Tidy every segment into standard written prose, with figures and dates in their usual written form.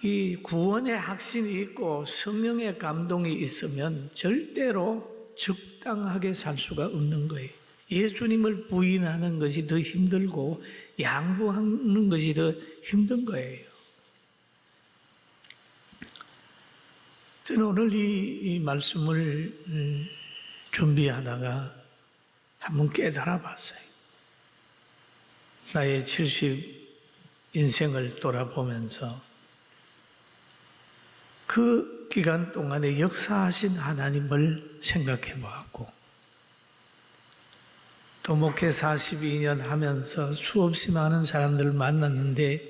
이 구원의 확신이 있고 성령의 감동이 있으면 절대로 적당하게 살 수가 없는 거예요. 예수님을 부인하는 것이 더 힘들고 양보하는 것이 더 힘든 거예요. 저는 오늘 이 말씀을 준비하다가 한번 깨달아 봤어요. 나의 70 인생을 돌아보면서 그 기간 동안에 역사하신 하나님을 생각해 보았고, 또 목회 42년 하면서 수없이 많은 사람들을 만났는데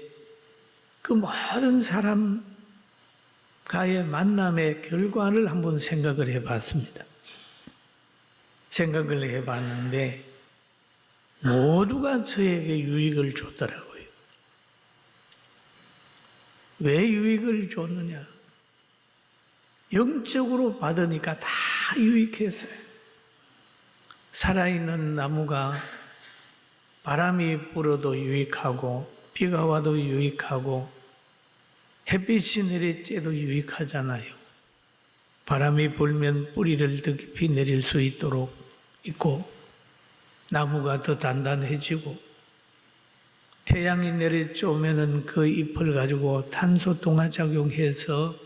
그 모든 사람과의 만남의 결과를 한번 생각을 해 봤습니다. 생각을 해 봤는데 모두가 저에게 유익을 줬더라고요. 왜 유익을 줬느냐? 영적으로 받으니까 다 유익했어요. 살아있는 나무가 바람이 불어도 유익하고 비가 와도 유익하고 햇빛이 내리쬐도 유익하잖아요. 바람이 불면 뿌리를 더 깊이 내릴 수 있도록 있고 나무가 더 단단해지고 태양이 내리쬐으면 그 잎을 가지고 탄소 동화작용해서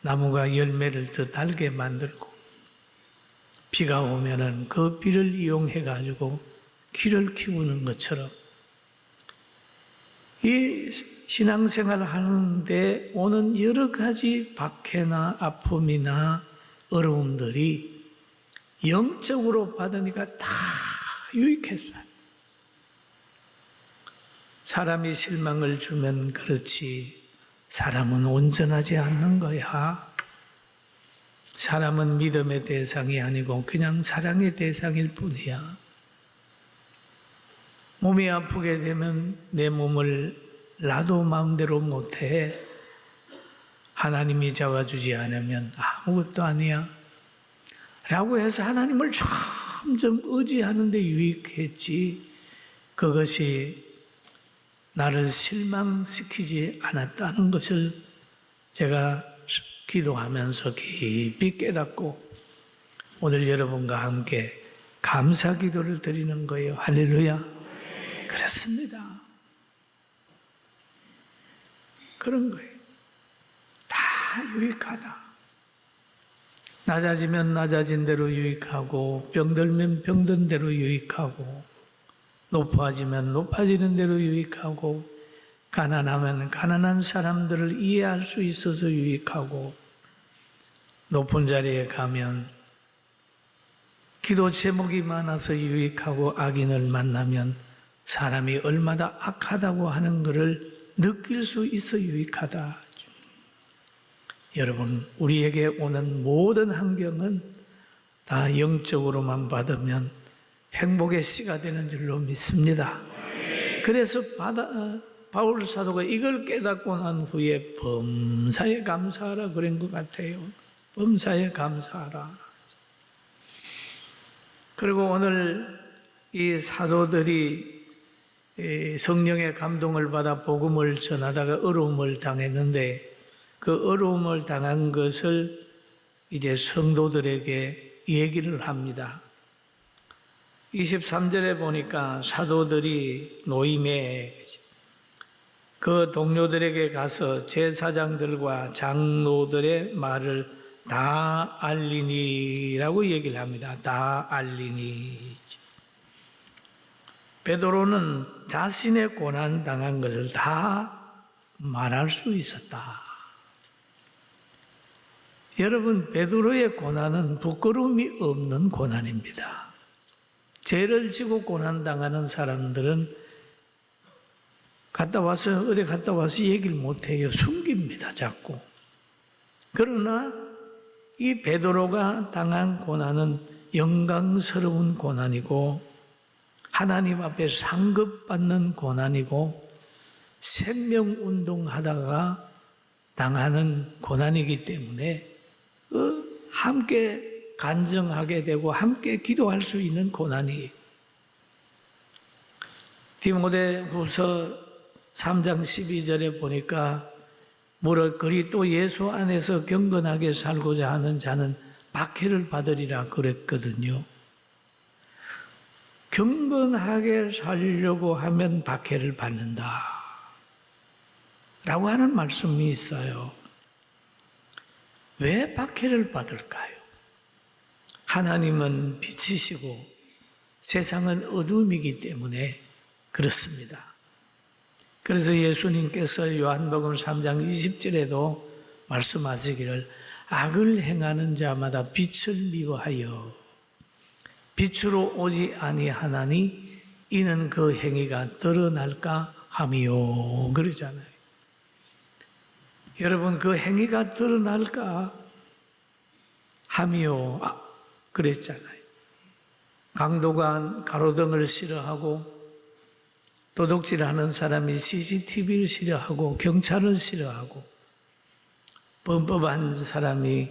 나무가 열매를 더 달게 만들고 비가 오면은 그 비를 이용해 가지고 길을 키우는 것처럼 이 신앙생활을 하는데 오는 여러 가지 박해나 아픔이나 어려움들이 영적으로 받으니까 다 유익했어요. 사람이 실망을 주면 그렇지 사람은 온전하지 않는 거야. 사람은 믿음의 대상이 아니고 그냥 사랑의 대상일 뿐이야. 몸이 아프게 되면 내 몸을 나도 마음대로 못해. 하나님이 잡아주지 않으면 아무것도 아니야. 라고 해서 하나님을 점점 의지하는 데 유익했지, 그것이 나를 실망시키지 않았다는 것을 제가 기도하면서 깊이 깨닫고 오늘 여러분과 함께 감사 기도를 드리는 거예요. 할렐루야. 그렇습니다. 그런 거예요. 다 유익하다. 낮아지면 낮아진 대로 유익하고 병들면 병든 대로 유익하고 높아지면 높아지는 대로 유익하고 가난하면 가난한 사람들을 이해할 수 있어서 유익하고 높은 자리에 가면 기도 제목이 많아서 유익하고 악인을 만나면 사람이 얼마나 악하다고 하는 것을 느낄 수 있어 유익하다. 여러분, 우리에게 오는 모든 환경은 다 영적으로만 받으면 행복의 씨가 되는 줄로 믿습니다. 그래서 바울 사도가 이걸 깨닫고 난 후에 범사에 감사하라 그런 것 같아요. 범사에 감사하라. 그리고 오늘 이 사도들이 성령의 감동을 받아 복음을 전하다가 어려움을 당했는데 그 어려움을 당한 것을 이제 성도들에게 얘기를 합니다. 23절에 보니까 사도들이 노임에 그 동료들에게 가서 제사장들과 장로들의 말을 다 알리니라고 얘기를 합니다. 다 알리니. 베드로는 자신의 고난 당한 것을 다 말할 수 있었다. 여러분, 베드로의 고난은 부끄러움이 없는 고난입니다. 죄를 지고 고난당하는 사람들은 어디 갔다 와서 얘기를 못해요. 숨깁니다, 자꾸. 그러나 이 베드로가 당한 고난은 영광스러운 고난이고 하나님 앞에 상급받는 고난이고 생명운동하다가 당하는 고난이기 때문에 함께 간증하게 되고 함께 기도할 수 있는 고난이. 디모데후서 3장 12절에 보니까 그리 또 예수 안에서 경건하게 살고자 하는 자는 박해를 받으리라 그랬거든요. 경건하게 살려고 하면 박해를 받는다 라고 하는 말씀이 있어요. 왜 박해를 받을까요? 하나님은 빛이시고 세상은 어둠이기 때문에 그렇습니다. 그래서 예수님께서 요한복음 3장 20절에도 말씀하시기를 악을 행하는 자마다 빛을 미워하여 빛으로 오지 아니하나니 이는 그 행위가 드러날까 함이요 그러잖아요. 여러분, 그 행위가 드러날까 함이요 그랬잖아요. 강도가 가로등을 싫어하고 도둑질하는 사람이 CCTV를 싫어하고 경찰을 싫어하고 범법한 사람이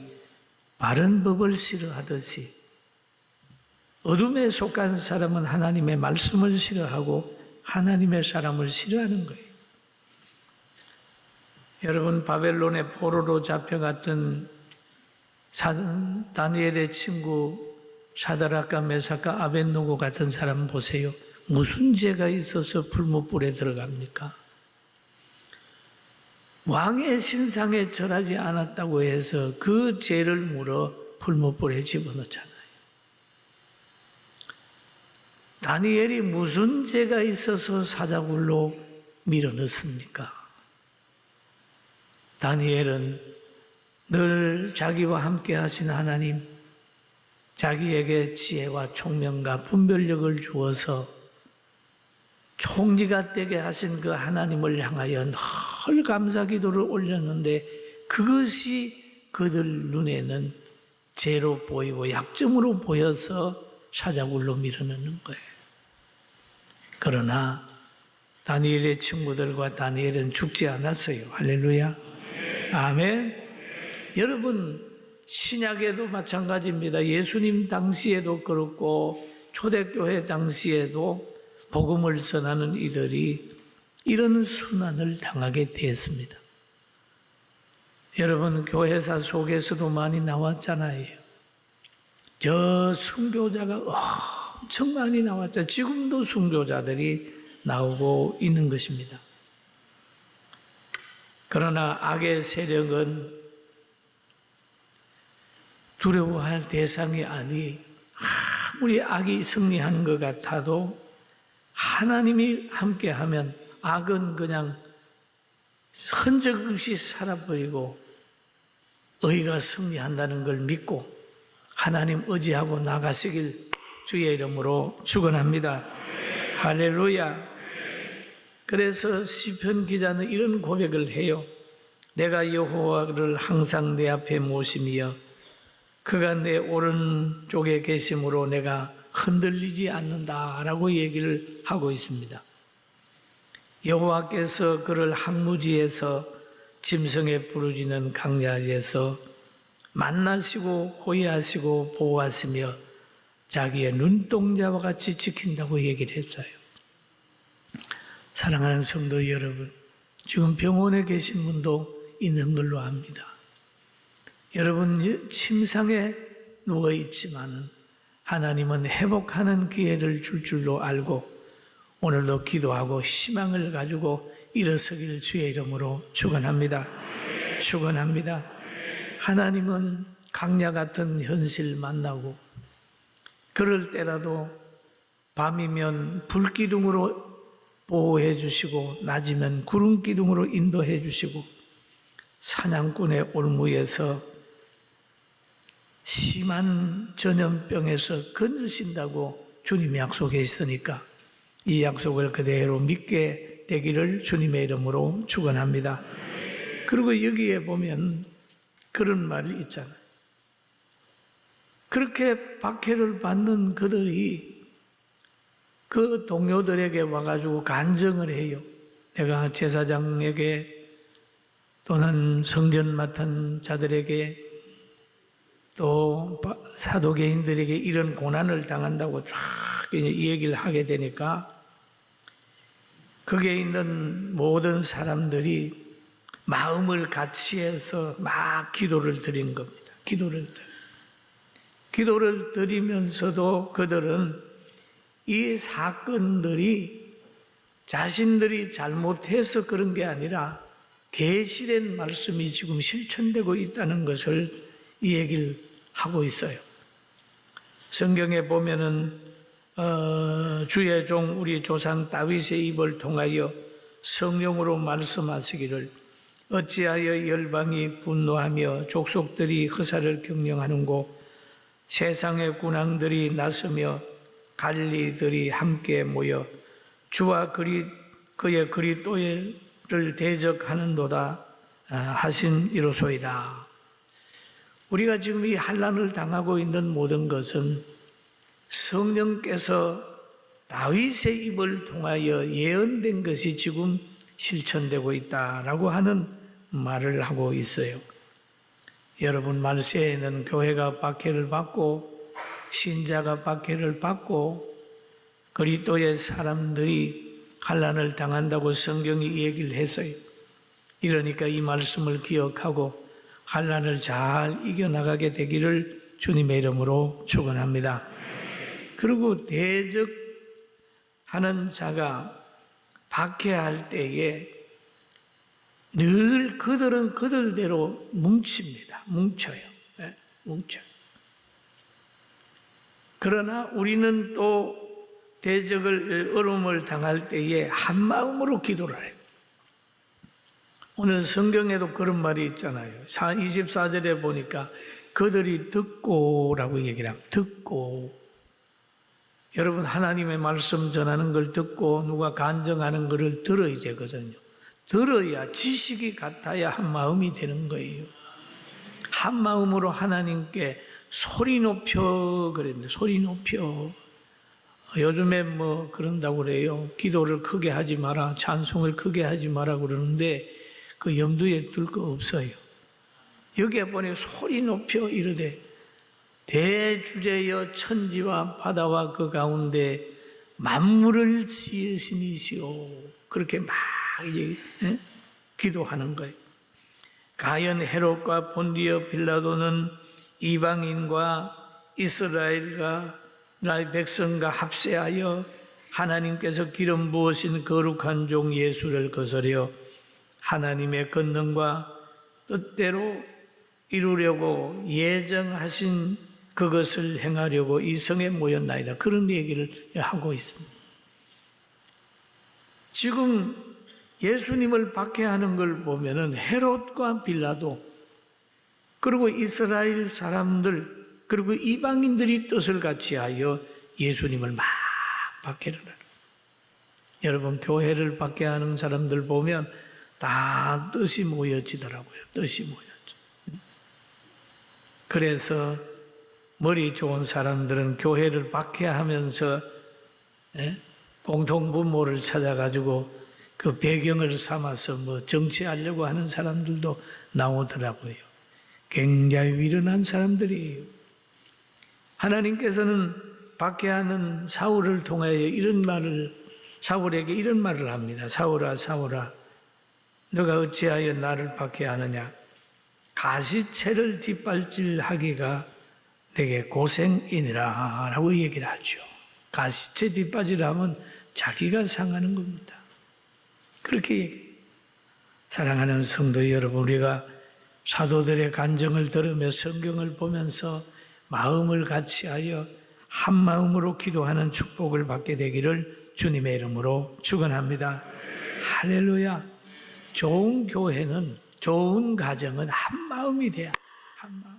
바른 법을 싫어하듯이 어둠에 속한 사람은 하나님의 말씀을 싫어하고 하나님의 사람을 싫어하는 거예요. 여러분, 바벨론의 포로로 잡혀갔던 다니엘의 친구 사드락과 메삭과 아벳노고 같은 사람 보세요. 무슨 죄가 있어서 풀무불에 들어갑니까? 왕의 신상에 절하지 않았다고 해서 그 죄를 물어 풀무불에 집어넣잖아요. 다니엘이 무슨 죄가 있어서 사자굴로 밀어넣습니까? 다니엘은 늘 자기와 함께 하신 하나님, 자기에게 지혜와 총명과 분별력을 주어서 총리가 되게 하신 그 하나님을 향하여 늘 감사기도를 올렸는데 그것이 그들 눈에는 죄로 보이고 약점으로 보여서 사자굴로 밀어넣는 거예요. 그러나 다니엘의 친구들과 다니엘은 죽지 않았어요. 할렐루야. 아멘. 여러분, 신약에도 마찬가지입니다. 예수님 당시에도 그렇고 초대교회 당시에도 복음을 전하는 이들이 이런 순환을 당하게 되었습니다. 여러분, 교회사 속에서도 많이 나왔잖아요. 저 순교자가 엄청 많이 나왔죠. 지금도 순교자들이 나오고 있는 것입니다. 그러나 악의 세력은 두려워할 대상이 아니, 아무리 악이 승리하는 것 같아도 하나님이 함께하면 악은 그냥 흔적 없이 살아버리고 의가 승리한다는 걸 믿고 하나님 의지하고 나가시길 주의 이름으로 축원합니다. 할렐루야. 그래서 시편 기자는 이런 고백을 해요. 내가 여호와를 항상 내 앞에 모심이여 그가 내 오른쪽에 계심으로 내가 흔들리지 않는다라고 얘기를 하고 있습니다. 여호와께서 그를 항무지에서 짐승에 부르짖는 강야에서 만나시고 호위하시고 보호하시며 자기의 눈동자와 같이 지킨다고 얘기를 했어요. 사랑하는 성도 여러분, 지금 병원에 계신 분도 있는 걸로 압니다. 여러분, 침상에 누워있지만은 하나님은 회복하는 기회를 줄 줄로 알고 오늘도 기도하고 희망을 가지고 일어서길 주의 이름으로 축원합니다. 축원합니다. 하나님은 강야 같은 현실 만나고 그럴 때라도 밤이면 불기둥으로 보호해 주시고 낮이면 구름기둥으로 인도해 주시고 사냥꾼의 올무에서 심한 전염병에서 건지신다고 주님이 약속해 있으니까 이 약속을 그대로 믿게 되기를 주님의 이름으로 축원합니다. 그리고 여기에 보면 그런 말이 있잖아요. 그렇게 박해를 받는 그들이 그 동료들에게 와가지고 간증을 해요. 내가 제사장에게 또는 성전 맡은 자들에게 또 사도개인들에게 이런 고난을 당한다고 쫙 이 얘기를 하게 되니까 거기에 있는 모든 사람들이 마음을 같이 해서 막 기도를 드린 겁니다. 기도를 드리면서도 그들은 이 사건들이 자신들이 잘못해서 그런 게 아니라 계시된 말씀이 지금 실천되고 있다는 것을 이 얘기를 하고 있어요. 성경에 보면은 주의 종 우리 조상 다윗의 입을 통하여 성령으로 말씀하시기를 어찌하여 열방이 분노하며 족속들이 허사를 경영하는고 세상의 군왕들이 나서며 관리들이 함께 모여 주와 그의 그리스도를 대적하는도다 하신 이로소이다. 우리가 지금 이 환난을 당하고 있는 모든 것은 성령께서 다윗의 입을 통하여 예언된 것이 지금 실천되고 있다라고 하는 말을 하고 있어요. 여러분, 말세에는 교회가 박해를 받고 신자가 박해를 받고 그리스도의 사람들이 환난을 당한다고 성경이 얘기를 했어요. 이러니까 이 말씀을 기억하고 환난을 잘 이겨나가게 되기를 주님의 이름으로 축원합니다. 그리고 대적하는 자가 박해할 때에 늘 그들은 그들대로 뭉쳐요. 뭉쳐요. 그러나 우리는 또 대적을 어려움을 당할 때에 한 마음으로 기도를 해요. 오늘 성경에도 그런 말이 있잖아요. 24절에 보니까 그들이 듣고라고 얘기를 합니다. 듣고. 여러분, 하나님의 말씀 전하는 걸 듣고 누가 간증하는 것을 들어야 되거든요. 들어야 지식이 같아야 한 마음이 되는 거예요. 한 마음으로 하나님께 소리 높여 그랬는데 소리 높여. 요즘에 뭐 그런다고 그래요. 기도를 크게 하지 마라, 찬송을 크게 하지 마라 그러는데 그 염두에 들 거 없어요. 여기에 보니 소리 높여 이르되 대주제여 천지와 바다와 그 가운데 만물을 지으신 이시오. 그렇게 막 기도하는 거예요. 가연 헤롯과 본디어 빌라도는 이방인과 이스라엘과 나의 백성과 합세하여 하나님께서 기름 부으신 거룩한 종 예수를 거스려 하나님의 권능과 뜻대로 이루려고 예정하신 그것을 행하려고 이 성에 모였나이다. 그런 얘기를 하고 있습니다. 지금 예수님을 박해하는 걸 보면은 헤롯과 빌라도 그리고 이스라엘 사람들 그리고 이방인들이 뜻을 같이 하여 예수님을 막 박해를 하는. 여러분, 교회를 박해하는 사람들 보면 다 뜻이 모여지더라고요. 뜻이 모여져. 그래서 머리 좋은 사람들은 교회를 박해하면서 공통분모를 찾아가지고 그 배경을 삼아서 뭐 정치하려고 하는 사람들도 나오더라고요. 굉장히 미련한 사람들이에요. 하나님께서는 박해하는 사울을 통하여 사울에게 이런 말을 합니다. 사울아, 사울아, 너가 어찌하여 나를 박해하느냐? 가시채를 뒷발질하기가 내게 고생이니라 라고 얘기를 하죠. 가시채 뒷발질하면 자기가 상하는 겁니다. 그렇게 얘기해요. 사랑하는 성도 여러분, 우리가 사도들의 간증을 들으며 성경을 보면서 마음을 같이하여 한 마음으로 기도하는 축복을 받게 되기를 주님의 이름으로 축원합니다. 할렐루야. 좋은 교회는, 좋은 가정은 한 마음이 돼야 한 마음.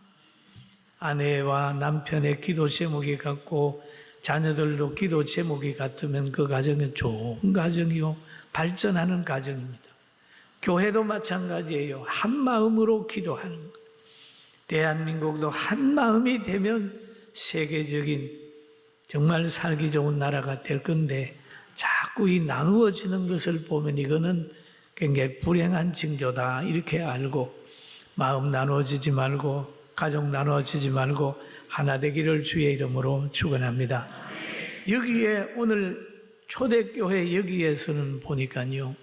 아내와 남편의 기도 제목이 같고 자녀들도 기도 제목이 같으면 그 가정은 좋은 가정이요 발전하는 가정입니다. 교회도 마찬가지예요. 한 마음으로 기도하는 것. 대한민국도 한 마음이 되면 세계적인 정말 살기 좋은 나라가 될 건데 자꾸 이 나누어지는 것을 보면 이거는 굉장히 불행한 징조다 이렇게 알고 마음 나누어지지 말고 가족 나누어지지 말고 하나 되기를 주의 이름으로 축원합니다. 여기에 오늘 초대교회 여기에서는 보니까요,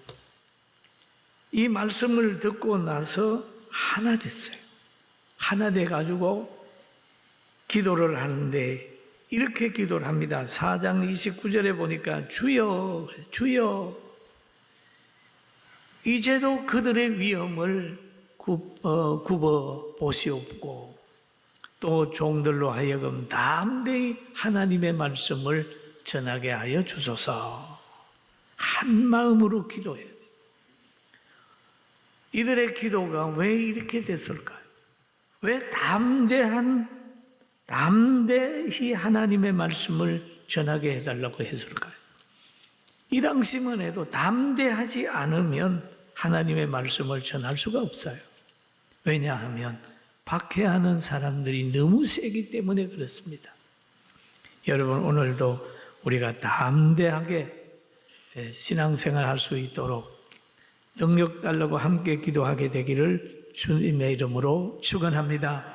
이 말씀을 듣고 나서 하나 됐어요. 하나 돼가지고 기도를 하는데 이렇게 기도를 합니다. 4장 29절에 보니까 주여 주여 이제도 그들의 위험을 굽어 보시옵고 또 종들로 하여금 담대히 하나님의 말씀을 전하게 하여 주소서. 한 마음으로 기도해야 돼요. 이들의 기도가 왜 이렇게 됐을까요? 왜 담대히 하나님의 말씀을 전하게 해달라고 했을까요? 이 당시만 해도 담대하지 않으면 하나님의 말씀을 전할 수가 없어요. 왜냐하면 박해하는 사람들이 너무 세기 때문에 그렇습니다. 여러분, 오늘도 우리가 담대하게 신앙생활 할 수 있도록 능력 달라고 함께 기도하게 되기를 주님의 이름으로 축원합니다.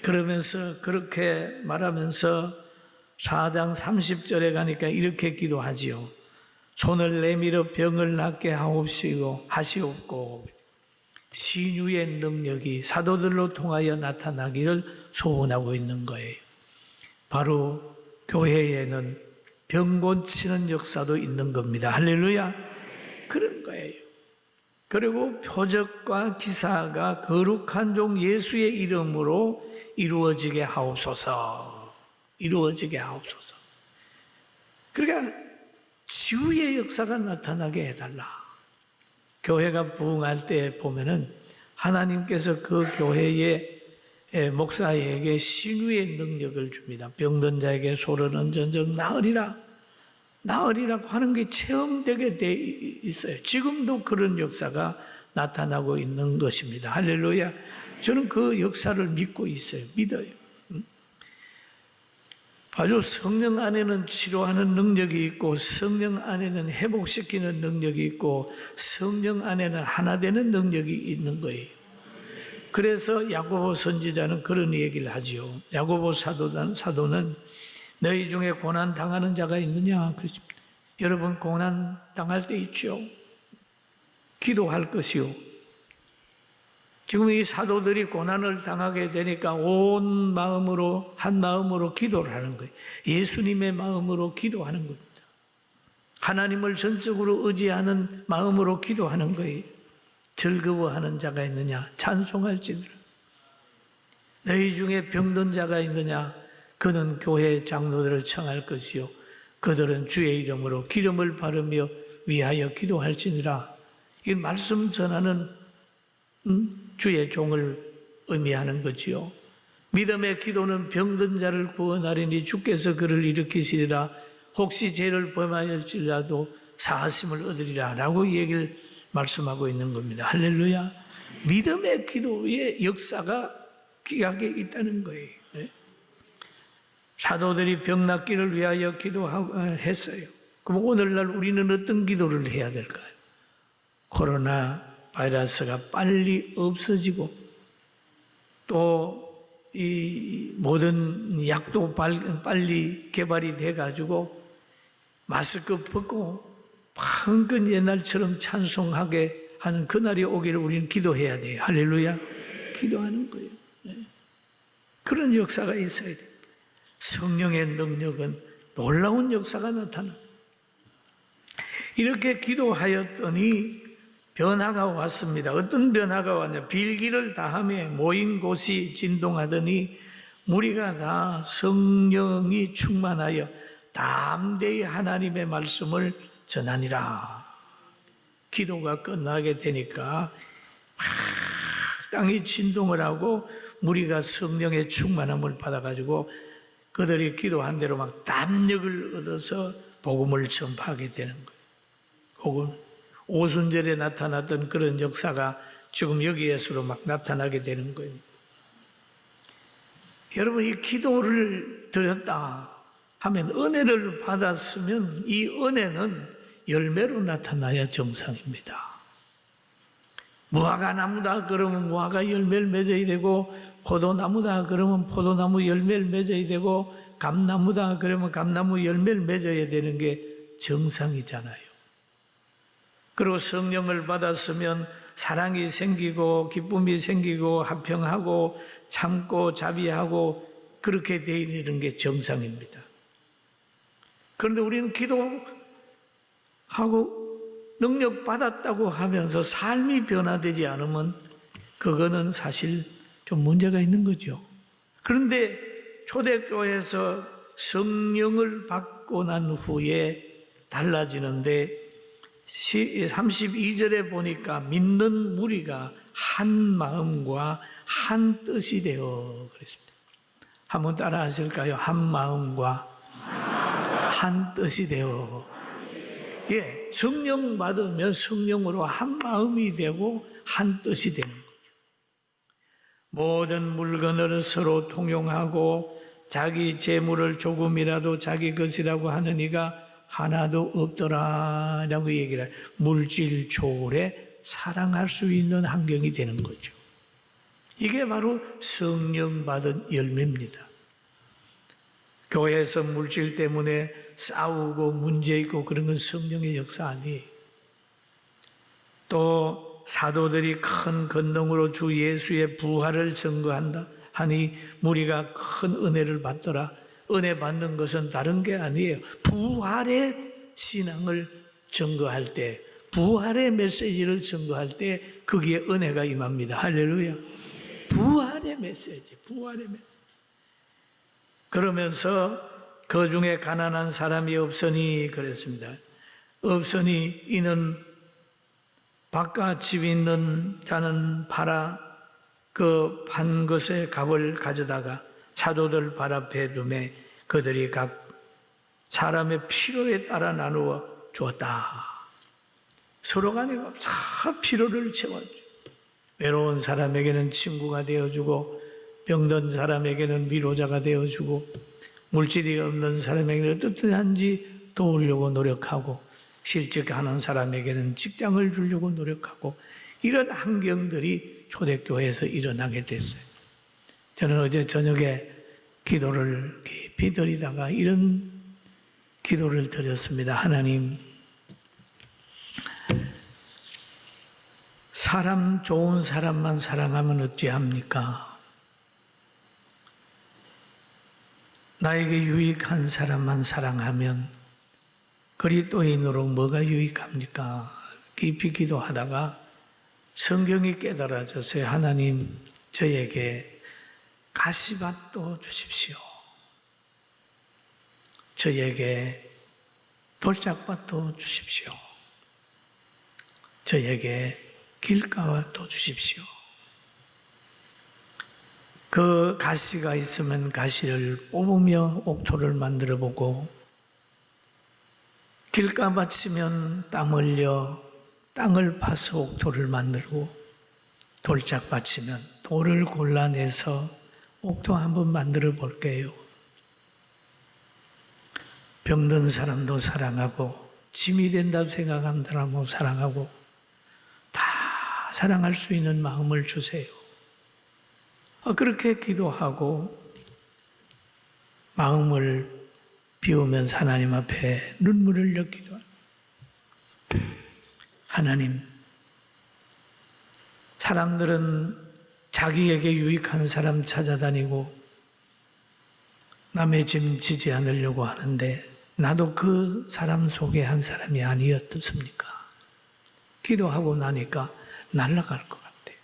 그러면서 그렇게 말하면서 4장 30절에 가니까 이렇게 기도하지요. 손을 내밀어 병을 낫게 하시옵고 신유의 능력이 사도들로 통하여 나타나기를 소원하고 있는 거예요. 바로 교회에는 병 고치는 역사도 있는 겁니다. 할렐루야. 그런 거예요. 그리고 표적과 기사가 거룩한 종 예수의 이름으로 이루어지게 하옵소서. 이루어지게 하옵소서. 그러니까 치유의 역사가 나타나게 해달라. 교회가 부흥할 때 보면은 하나님께서 그 교회의 목사에게 신유의 능력을 줍니다. 병든 자에게 소를 얹은즉 나으리라고 하는 게 체험되게 돼 있어요. 지금도 그런 역사가 나타나고 있는 것입니다. 할렐루야. 저는 그 역사를 믿고 있어요. 믿어요. 아주 성령 안에는 치료하는 능력이 있고 성령 안에는 회복시키는 능력이 있고 성령 안에는 하나 되는 능력이 있는 거예요. 그래서 야고보 선지자는 그런 얘기를 하지요. 야고보 사도는 너희 중에 고난 당하는 자가 있느냐? 그렇습니다. 여러분 고난 당할 때 있죠. 기도할 것이요. 지금 이 사도들이 고난을 당하게 되니까 온 마음으로 한 마음으로 기도를 하는 거예요. 예수님의 마음으로 기도하는 겁니다. 하나님을 전적으로 의지하는 마음으로 기도하는 거예요. 즐거워하는 자가 있느냐? 찬송할지니라. 너희 중에 병든 자가 있느냐? 그는 교회 장로들을 청할 것이요 그들은 주의 이름으로 기름을 바르며 위하여 기도할지니라. 이 말씀 전하는 주의 종을 의미하는 거지요. 믿음의 기도는 병든 자를 구원하리니 주께서 그를 일으키시리라. 혹시 죄를 범하였을지라도 사하심을 얻으리라 라고 얘기를 말씀하고 있는 겁니다. 할렐루야. 믿음의 기도의 역사가 귀하게 있다는 거예요. 사도들이 병 낫기를 위하여 기도했어요. 그럼 오늘날 우리는 어떤 기도를 해야 될까요? 코로나 바이러스가 빨리 없어지고 또 이 모든 약도 빨리 개발이 돼가지고 마스크 벗고 방금 옛날처럼 찬송하게 하는 그날이 오기를 우리는 기도해야 돼요. 할렐루야. 기도하는 거예요. 그런 역사가 있어야 돼요. 성령의 능력은 놀라운 역사가 나타나. 이렇게 기도하였더니 변화가 왔습니다. 어떤 변화가 왔냐? 빌기를 다하며 모인 곳이 진동하더니 무리가 다 성령이 충만하여 담대히 하나님의 말씀을 전하니라. 기도가 끝나게 되니까 막 땅이 진동을 하고 무리가 성령의 충만함을 받아가지고 그들이 기도한 대로 막 담력을 얻어서 복음을 전파하게 되는 거예요. 복음. 오순절에 나타났던 그런 역사가 지금 여기에서도 막 나타나게 되는 거예요. 여러분, 이 기도를 드렸다 하면 은혜를 받았으면 이 은혜는 열매로 나타나야 정상입니다. 무화과 나무다 그러면 무화과 열매를 맺어야 되고, 포도나무다 그러면 포도나무 열매를 맺어야 되고, 감나무다 그러면 감나무 열매를 맺어야 되는 게 정상이잖아요. 그리고 성령을 받았으면 사랑이 생기고 기쁨이 생기고 화평하고 참고 자비하고 그렇게 되는 게 정상입니다. 그런데 우리는 기도하고 능력 받았다고 하면서 삶이 변화되지 않으면 그거는 사실 좀 문제가 있는 거죠. 그런데 초대교회에서 성령을 받고 난 후에 달라지는데 32절에 보니까 믿는 무리가 한 마음과 한 뜻이 되어 그랬습니다. 한번 따라 하실까요? 한 마음과 한 뜻이 되어. 예, 성령 받으면 성령으로 한 마음이 되고 한 뜻이 되는 거죠. 모든 물건을 서로 통용하고 자기 재물을 조금이라도 자기 것이라고 하는 이가 하나도 없더라라고 얘기를 해요. 물질 초월에 사랑할 수 있는 환경이 되는 거죠. 이게 바로 성령 받은 열매입니다. 교회에서 물질 때문에 싸우고 문제 있고 그런 건 성령의 역사 아니에요. 또 사도들이 큰 권능으로 주 예수의 부활을 증거한다 하니 무리가 큰 은혜를 받더라. 은혜 받는 것은 다른 게 아니에요. 부활의 신앙을 증거할 때, 부활의 메시지를 증거할 때 거기에 은혜가 임합니다. 할렐루야. 부활의 메시지, 부활의 메시지. 그러면서 그 중에 가난한 사람이 없으니 그랬습니다. 없으니 이는 바깥 집 있는 자는 팔아 그 판 것의 값을 가져다가 사도들 발 앞에 두매 그들이 각 사람의 필요에 따라 나누어 주었다. 서로 간에 다 필요를 채워줘. 외로운 사람에게는 친구가 되어주고 병든 사람에게는 위로자가 되어주고 물질이 없는 사람에게는 어떻든지 도우려고 노력하고 실직하는 사람에게는 직장을 주려고 노력하고 이런 환경들이 초대교회에서 일어나게 됐어요. 저는 어제 저녁에 기도를 깊이 드리다가 이런 기도를 드렸습니다. 하나님, 사람 좋은 사람만 사랑하면 어찌합니까? 나에게 유익한 사람만 사랑하면 그리스도인으로 뭐가 유익합니까? 깊이 기도하다가 성경이 깨달아졌어요. 하나님, 저에게 가시밭도 주십시오. 저에게 돌짝밭도 주십시오. 저에게 길가밭도 주십시오. 그 가시가 있으면 가시를 뽑으며 옥토를 만들어 보고 길가밭이면 땀 흘려 땅을 파서 옥토를 만들고 돌짝밭이면 돌을 골라내서 옥토 한번 만들어 볼게요. 병든 사람도 사랑하고 짐이 된다고 생각하는 사람도 사랑하고 다 사랑할 수 있는 마음을 주세요. 그렇게 기도하고 마음을 비우면서 하나님 앞에 눈물을 흘려 기도합니다. 하나님, 사람들은 자기에게 유익한 사람 찾아다니고 남의 짐 지지 않으려고 하는데 나도 그 사람 속에 한 사람이 아니었습니까? 기도하고 나니까 날아갈 것 같아요.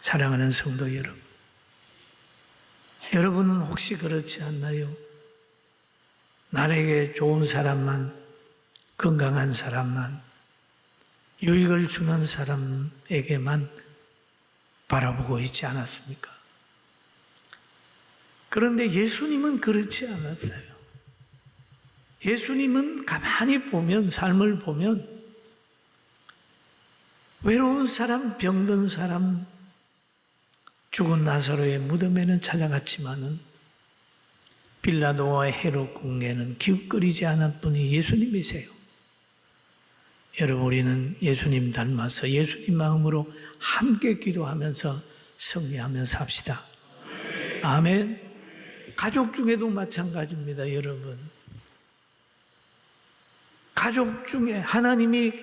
사랑하는 성도 여러분, 여러분은 혹시 그렇지 않나요? 나에게 좋은 사람만, 건강한 사람만, 유익을 주는 사람에게만 바라보고 있지 않았습니까? 그런데 예수님은 그렇지 않았어요. 예수님은 가만히 보면, 삶을 보면 외로운 사람, 병든 사람, 죽은 나사로의 무덤에는 찾아갔지만은 빌라도와 헤롯 궁에는 기웃거리지 않은 분이 예수님이세요. 여러분, 우리는 예수님 닮아서 예수님 마음으로 함께 기도하면서 승리하면서 삽시다. 아멘. 가족 중에도 마찬가지입니다, 여러분. 가족 중에 하나님이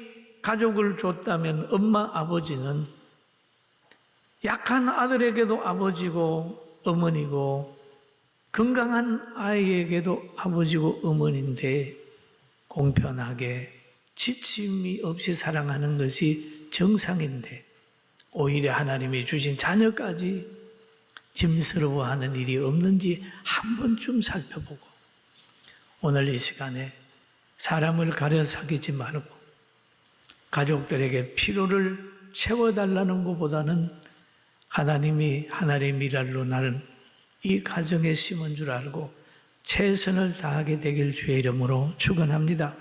가족을 줬다면 엄마, 아버지는 약한 아들에게도 아버지고 어머니고 건강한 아이에게도 아버지고 어머니인데 공평하게 지침이 없이 사랑하는 것이 정상인데 오히려 하나님이 주신 자녀까지 짐스러워하는 일이 없는지 한 번쯤 살펴보고 오늘 이 시간에 사람을 가려 사귀지 말고 가족들에게 필요를 채워달라는 것보다는 하나님이 하나님의 미랄로 나는 이 가정에 심은 줄 알고 최선을 다하게 되길 주의 이름으로 축원합니다.